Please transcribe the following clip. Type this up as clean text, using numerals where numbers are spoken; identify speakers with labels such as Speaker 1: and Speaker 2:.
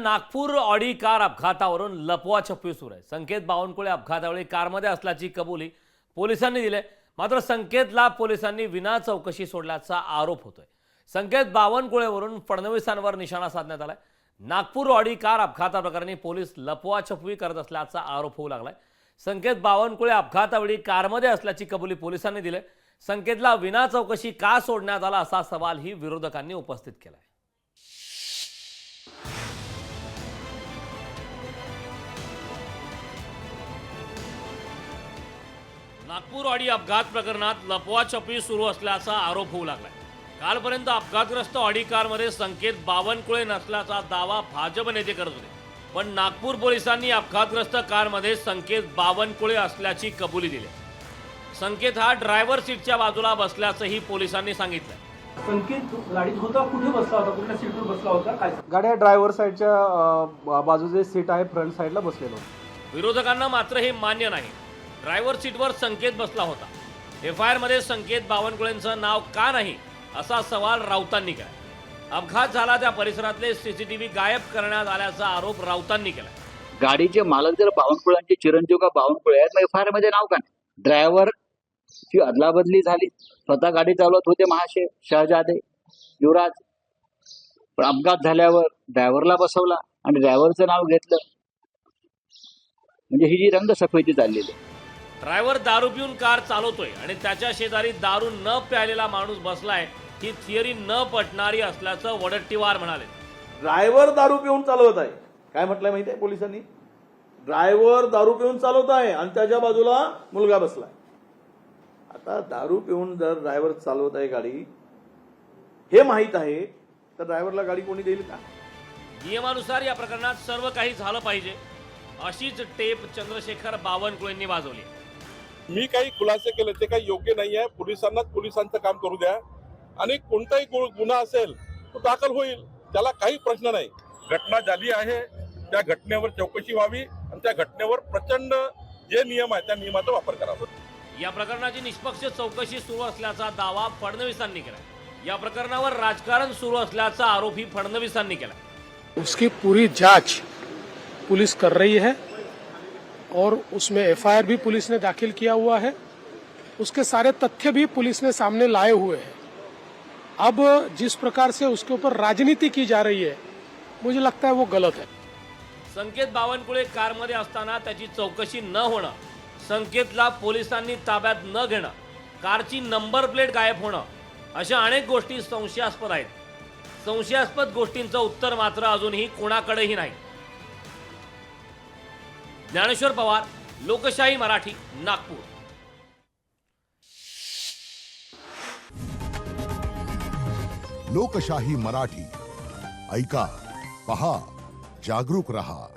Speaker 1: Nagpur Audi car अपघातावरून लपवाछपवी सुरू आहे। संकेत बावनकुळे अपघातावेळी कारमध्ये असल्याची कबुली पोलिसांनी दिली, मात्र संकेतला पोलिसांनी विना चौकशी सोडल्याचा आरोप होतोय। संकेत बावनकुळेवरून फडणवीसांवर निशाणा साधण्यात आलाय। नागपूर ऑडी कार अपघाताप्रकरणी पोलीस लपवाछपवी करत असल्याचा आरोप होऊ लागलाय। संकेत बावनकुळे अपघातावेळी कारमध्ये असल्याची कबुली पोलिसांनी दिली। संकेतला विना चौकशी का सोडण्यात आला असा सवालही विरोधकांनी उपस्थित केलाय। नागपूर ऑडी अपघात प्रकरणात लपवाछपवी सुरू असल्याचा आरोप होऊ लागलाय। कालपर्यंत अपघातग्रस्त ऑडी कारमध्ये संकेत बावनकुळे नसल्याचा दावा भाजप नेते करत होते, पण नागपूर पोलिसांनी अपघातग्रस्त कारमध्ये संकेत बावनकुळे असल्याची कबुली दिली। संकेत हा ड्रायव्हर सीटच्या बाजूला बसल्याचंही पोलिसांनी सांगितलं।
Speaker 2: संकेत गाडीत होता, कुठे बसला होता, कुठल्या सीटवर बसला होता, काय?
Speaker 3: गाड्या ड्रायव्हर साईडच्या बाजूचे सीट आहे, फ्रंट साईडला बसलेलो।
Speaker 1: विरोधकांना मात्र हे मान्य नाही। ड्रायव्हर सीटवर संकेत बसला होता। एफआयआर मध्ये संकेत बावनकुळेंचं नाव का नाही असा सवाल राऊतांनी केला। अपघात झाला त्या परिसरातले सीसीटीव्ही गायब करण्यात आल्याचा आरोप राऊतांनी केला।
Speaker 4: गाडीचे मालक जर बावनकुळेंचे चिरंजीव का बावनकुळे आहेत, मग एफआयआर मध्ये नाव का? ड्रायव्हर ची अदलाबदली झाली, स्वतः गाडी चालवत होते महाशय शहजादे युवराज, पण अपघात झाल्यावर ड्रायव्हरला बसवला आणि ड्रायव्हरचं नाव घेतलं, म्हणजे ही जी रंगसफेदी चाललेली।
Speaker 1: ड्रायव्हर दारू पिऊन कार चालवतोय आणि त्याच्या शेजारी दारू न प्यायलेला माणूस बसलाय, ही थिअरी न पटणारी असल्याचं वडट्टीवार म्हणाले।
Speaker 2: ड्रायव्हर दारू पिऊन चालवत आहे, काय म्हटलंय माहिती आहे पोलिसांनी? ड्रायव्हर दारू पिऊन चालवत आहे आणि त्याच्या बाजूला मुलगा बसलाय। आता दारू पिऊन जर ड्रायव्हर चालवत आहे गाडी, हे माहित आहे, तर ड्रायव्हरला गाडी कोणी देईल का?
Speaker 1: नियमानुसार या प्रकरणात सर्व काही झालं पाहिजे, अशीच टेप चंद्रशेखर बावनकुळेंनी वाजवली।
Speaker 5: मी काही खुलासे केले ते काही योग्य नाही आहे। पोलिसांनाच पोलिसांचं काम करू द्या आणि कोणताही गुन्हा असेल तो दाखल होईल, त्याला काही प्रश्न नाही। घटना झाली आहे, त्या घटनेवर चौकशी व्हावी आणि त्या घटनेवर प्रचंड जे नियम आहे त्या नियमाचा वापर करावा।
Speaker 1: या प्रकरणाची निष्पक्ष चौकशी सुरू असल्याचा दावा फडणवीसांनी केला। या प्रकरणावर राजकारण सुरू असल्याचा आरोपही फडणवीसांनी केला।
Speaker 6: उसकी पूरी जांच पुलिस कर रही है और उसमें एफआईआर भी पुलिस ने दाखिल किया हुआ है, उसके सारे तथ्य भी पुलिस ने सामने लाए हुए हैं। अब जिस प्रकार से उसके ऊपर राजनीति की जा रही है, मुझे लगता है वो गलत है।
Speaker 1: संकेत बावनकुळे कारमध्ये असताना त्याची चौकशी न होणं, संकेतला पोलिसांनी ताब्यात न घेणं, कारची नंबर प्लेट गायब होणं, अशा अनेक गोष्टी संशयास्पद आहेत। संशयास्पद गोष्टींचं उत्तर मात्र अजूनही कोणाकडेही नाही। ज्ञानेश्वर पवार, लोकशाही मराठी, नागपूर।
Speaker 7: लोकशाही मराठी ऐका, पहा, जागरूक रहा।